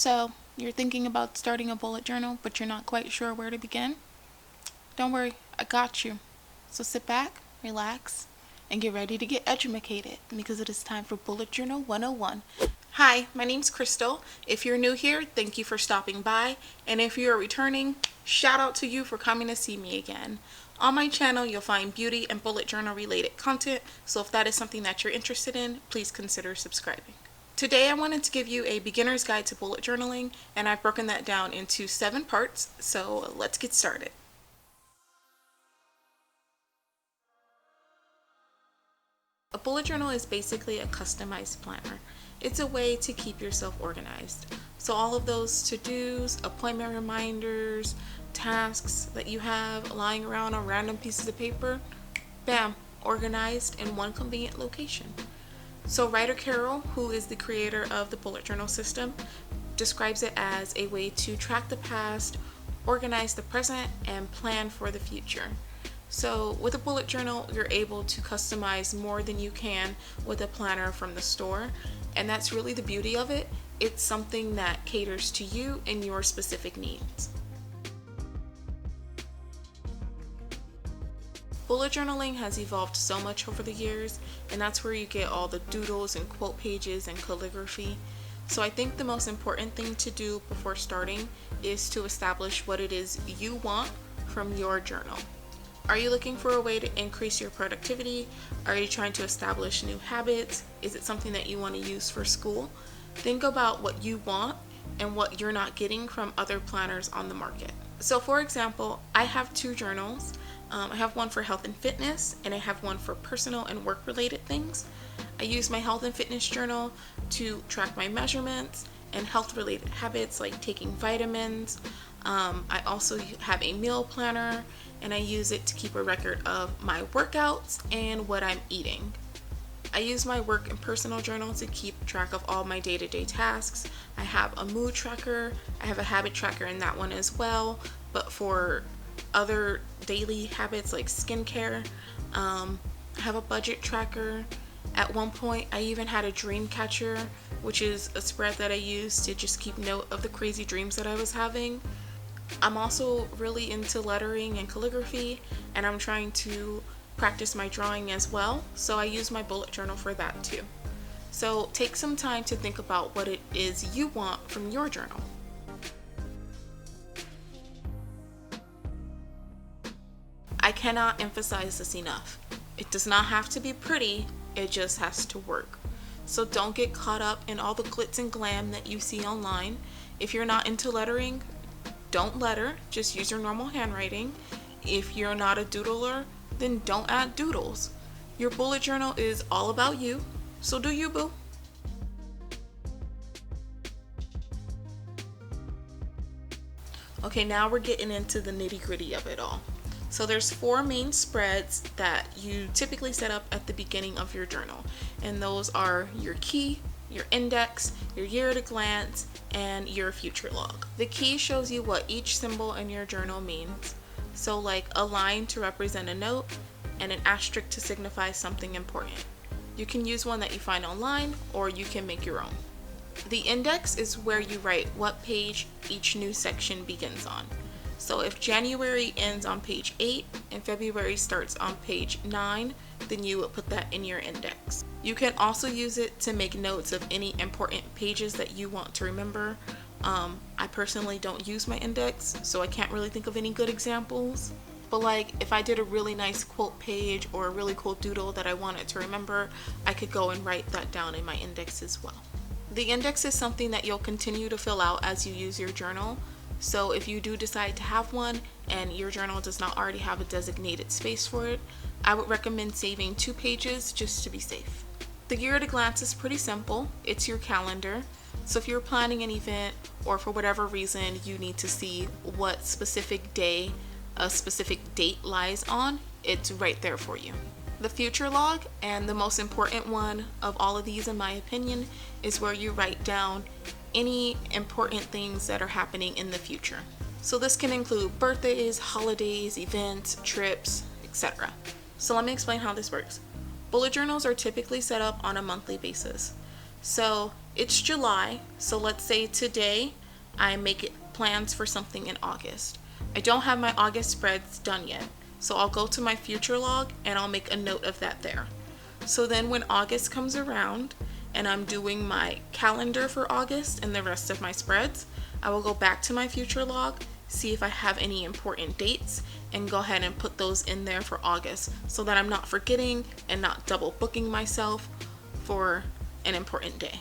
So, you're thinking about starting a bullet journal, but you're not quite sure where to begin? Don't worry, I got you. So sit back, relax, and get ready to get educated because it is time for Bullet Journal 101. Hi, my name's Crystal. If you're new here, thank you for stopping by. And if you're returning, shout out to you for coming to see me again. On my channel, you'll find beauty and bullet journal related content, so if that is something that you're interested in, please consider subscribing. Today I wanted to give you a beginner's guide to bullet journaling, and I've broken that down into 7 parts, so let's get started. A bullet journal is basically a customized planner. It's a way to keep yourself organized. So all of those to-dos, appointment reminders, tasks that you have lying around on random pieces of paper, bam, organized in one convenient location. So writer Carol, who is the creator of the bullet journal system, describes it as a way to track the past, organize the present, and plan for the future. So with a bullet journal, you're able to customize more than you can with a planner from the store, and that's really the beauty of it. It's something that caters to you and your specific needs. Bullet journaling has evolved so much over the years, and that's where you get all the doodles and quote pages and calligraphy. So I think the most important thing to do before starting is to establish what it is you want from your journal. Are you looking for a way to increase your productivity? Are you trying to establish new habits? Is it something that you want to use for school? Think about what you want and what you're not getting from other planners on the market. So for example, I have 2 journals. I have one for health and fitness, and I have one for personal and work related things. I use my health and fitness journal to track my measurements and health related habits like taking vitamins. I also have a meal planner, and I use it to keep a record of my workouts and what I'm eating. I use my work and personal journal to keep track of all my day-to-day tasks. I have a mood tracker. I have a habit tracker in that one as well, but for other daily habits like skincare. I have a budget tracker. At one point, I even had a dream catcher, which is a spread that I use to just keep note of the crazy dreams that I was having. I'm also really into lettering and calligraphy, and I'm trying to practice my drawing as well, so I use my bullet journal for that too. So take some time to think about what it is you want from your journal. I cannot emphasize this enough. It does not have to be pretty, it just has to work. So don't get caught up in all the glitz and glam that you see online. If you're not into lettering, don't letter, just use your normal handwriting. If you're not a doodler, then don't add doodles. Your bullet journal is all about you, so do you, boo. Okay, now we're getting into the nitty-gritty of it all. So there's 4 main spreads that you typically set up at the beginning of your journal, and those are your key, your index, your year at a glance, and your future log. The key shows you what each symbol in your journal means. So like a line to represent a note and an asterisk to signify something important. You can use one that you find online, or you can make your own. The index is where you write what page each new section begins on. So if January ends on page 8 and February starts on page 9, then you would put that in your index. You can also use it to make notes of any important pages that you want to remember. I personally don't use my index, so I can't really think of any good examples. But like if I did a really nice quote page or a really cool doodle that I wanted to remember, I could go and write that down in my index as well. The index is something that you'll continue to fill out as you use your journal. So if you do decide to have one and your journal does not already have a designated space for it, I would recommend saving 2 pages just to be safe. The year at a glance is pretty simple. It's your calendar. So if you're planning an event or for whatever reason you need to see what specific day a specific date lies on, it's right there for you. The future log, and the most important one of all of these in my opinion, is where you write down any important things that are happening in the future. So this can include birthdays, holidays, events, trips, etc. So let me explain how this works. Bullet journals are typically set up on a monthly basis. So it's July, so let's say today I make plans for something in August. I don't have my August spreads done yet, so I'll go to my future log and I'll make a note of that there. So then when August comes around and I'm doing my calendar for August and the rest of my spreads, I will go back to my future log, see if I have any important dates, and go ahead and put those in there for August so that I'm not forgetting and not double booking myself for an important day.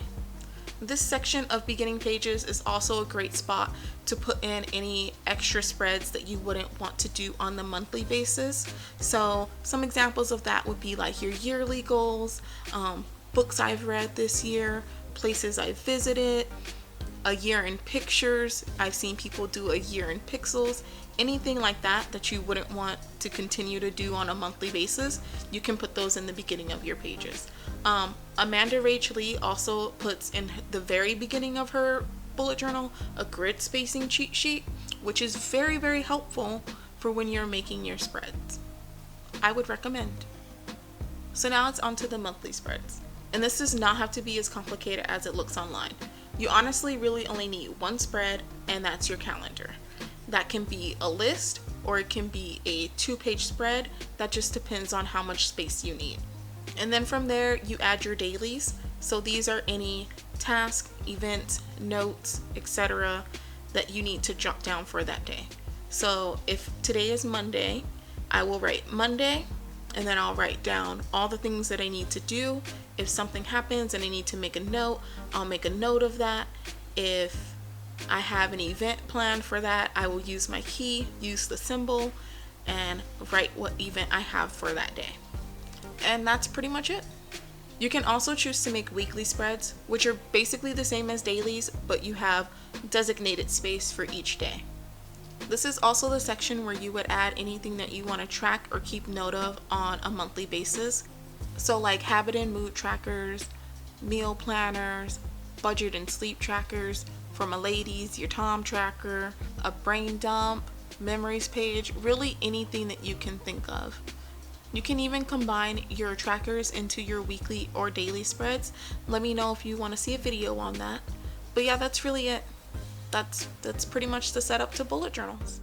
This section of beginning pages is also a great spot to put in any extra spreads that you wouldn't want to do on the monthly basis. So some examples of that would be like your yearly goals, books I've read this year, places I've visited, a year in pictures. I've seen people do a year in pixels. Anything like that that you wouldn't want to continue to do on a monthly basis, you can put those in the beginning of your pages. Amanda Rach Lee also puts in the very beginning of her bullet journal a grid spacing cheat sheet, which is very, very helpful for when you're making your spreads. I would recommend. So now it's on to the monthly spreads. And this does not have to be as complicated as it looks online. You honestly really only need one spread, and that's your calendar. That can be a list or it can be a 2-page spread. That just depends on how much space you need. And then from there you add your dailies. So these are any tasks, events, notes, etc. that you need to jot down for that day. So if today is Monday, I will write Monday, and then I'll write down all the things that I need to do. If something happens and I need to make a note, I'll make a note of that. If I have an event planned for that, I will use my key, use the symbol, and write what event I have for that day. And that's pretty much it. You can also choose to make weekly spreads, which are basically the same as dailies, but you have designated space for each day. This is also the section where you would add anything that you want to track or keep note of on a monthly basis. So like habit and mood trackers, meal planners, budget and sleep trackers, for my ladies, your Tom tracker, a brain dump, memories page, really anything that you can think of. You can even combine your trackers into your weekly or daily spreads. Let me know if you want to see a video on that. But yeah, that's really it. That's pretty much the setup to bullet journals.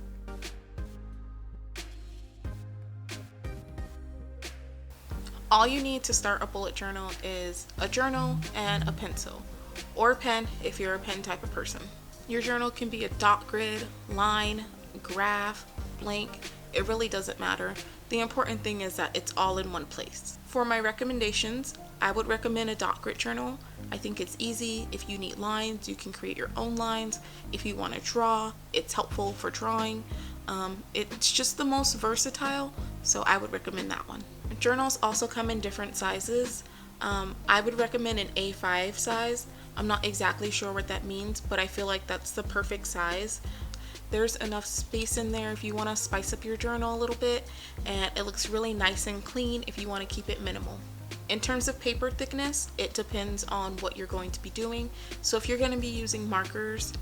All you need to start a bullet journal is a journal and a pencil, or a pen if you're a pen type of person. Your journal can be a dot grid, line, graph, blank. It really doesn't matter. The important thing is that it's all in one place. For my recommendations, I would recommend a dot grid journal. I think it's easy. If you need lines, you can create your own lines. If you want to draw, it's helpful for drawing. It's just the most versatile, so I would recommend that one. Journals also come in different sizes. I would recommend an A5 size. I'm not exactly sure what that means, but I feel like that's the perfect size. There's enough space in there if you want to spice up your journal a little bit, and it looks really nice and clean if you want to keep it minimal. In terms of paper thickness, it depends on what you're going to be doing. So if you're going to be using markers,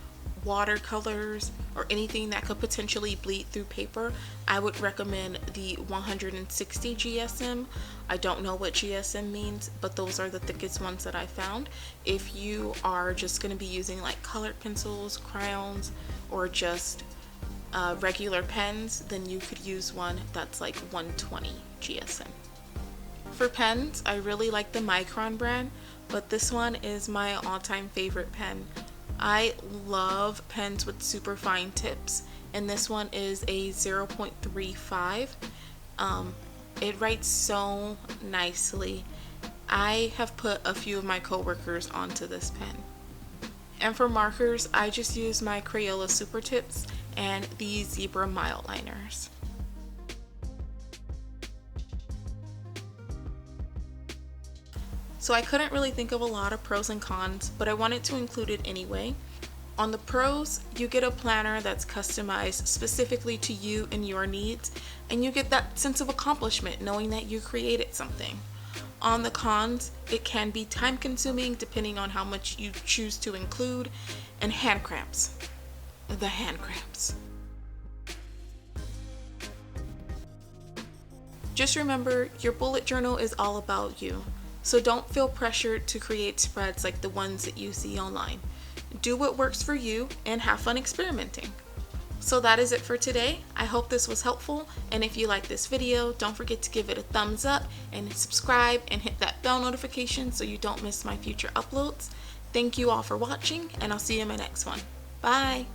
watercolors, or anything that could potentially bleed through paper, I would recommend the 160 GSM. I don't know what GSM means, but those are the thickest ones that I found. If you are just going to be using like colored pencils, crayons, or just regular pens, then you could use one that's like 120 GSM. For pens, I really like the Micron brand, but this one is my all-time favorite pen. I love pens with super fine tips, and this one is a 0.35. It writes so nicely. I have put a few of my coworkers onto this pen. And for markers, I just use my Crayola Super Tips and the Zebra Mildliners. So I couldn't really think of a lot of pros and cons, but I wanted to include it anyway. On the pros, you get a planner that's customized specifically to you and your needs, and you get that sense of accomplishment knowing that you created something. On the cons, it can be time consuming depending on how much you choose to include, and hand cramps. The hand cramps. Just remember, your bullet journal is all about you. So don't feel pressured to create spreads like the ones that you see online. Do what works for you and have fun experimenting. So that is it for today. I hope this was helpful, and if you like this video, don't forget to give it a thumbs up and subscribe and hit that bell notification so you don't miss my future uploads. Thank you all for watching, and I'll see you in my next one. Bye!